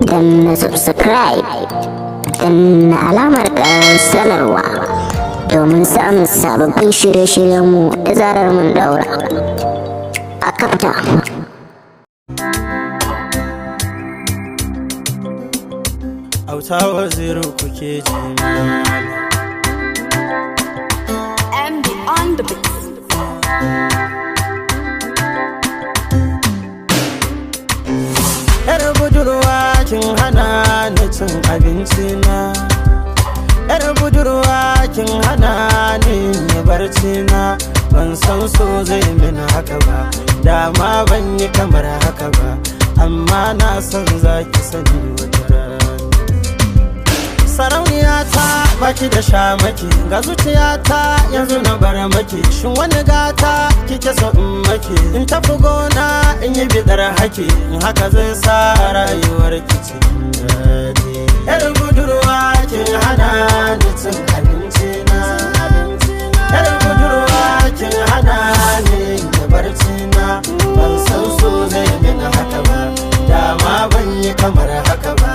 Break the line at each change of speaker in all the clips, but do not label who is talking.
danna subscribe, danna alamar ƙarar sanarwa domin samun sababbin shirye-shiryenmu da zarar mun daura. A kafta.
Auta Waziri kuke ji
MD on the beat.
Yar budurwa kin hana ni cin abinci na, yar budurwa kin hana ni yin barci na. Ban san so zai min haka ba, dama ban yi kamar haka ba, amma na san zaki sani wata rana. Sarauniya ta baki da shamaki, ga zuciyata yanzu na bar maki. Shin wani gata kike so in maki? In tafi gona in yi bidar haki, in haka zai sa rayuwar ki cikin daɗi. Yar budurwa kin hana ni cin abinci na, yar budurwa kin hana ni yin barci na. Ban san so zai min haka ba, dama ban yi kamar haka ba,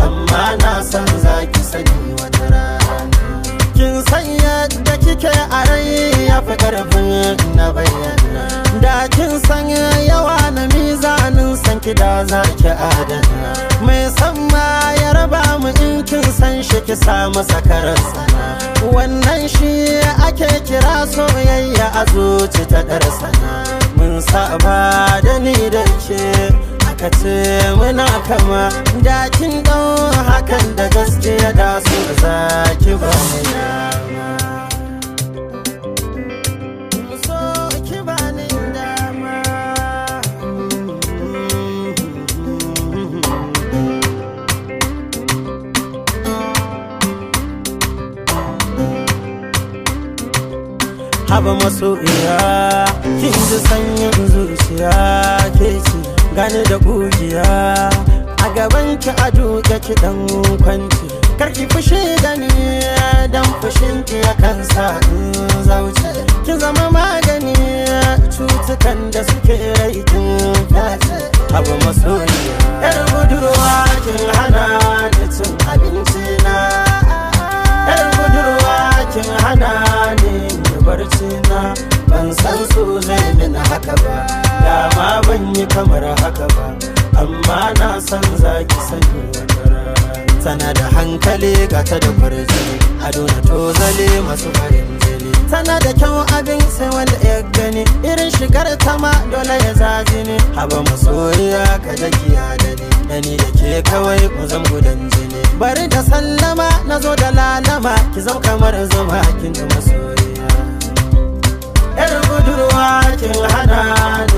amma na san zaki sani wata rana. Kin san yadda kike a rai ya fi karfin na bayyana. Da kin san yawa na mizanin san ki da zaki adana. Mai san ma ya raba mu in kin san shi ki sa masa karansa. Wannan shi ake kira soyayya a zuci ta darsana. Mun saba da ni da ke aka ce muna kama, da kin ɗau hakan da gaskiya da su zaki ba ni dama. So ki ba ni dama. Haba masoyiya, kin ji sanyin zuciya ke ce gani da kugiya. A gaban ki a duke ki dan kwanci, karki fushi da ni dan fushin ki yakan sa in zauce. Ki zama magani cutukan da suke rai kin fyace. Haba masoyiya, yar budurwa kin hana ni cin abinci na, yar budurwa kin hana ni barci na. Ban san so zai min haka ba, dama ban yi kamar haka ba, amma na san zaki sani wata rana. Tana da hankali gata da kwarjini, ado na tozali masu farin jini. Tana da kyau abin sai wanda ya gani, irin shigar ta ma dole ya zaji ni. Haba masoyiya ka dakiya da ni, da ni da ke kawai mu zam gudan jini. Bari da sallama na zo da lalama, ki zam kamar zuma kin da masoyiya. Yar budurwa kin hana ni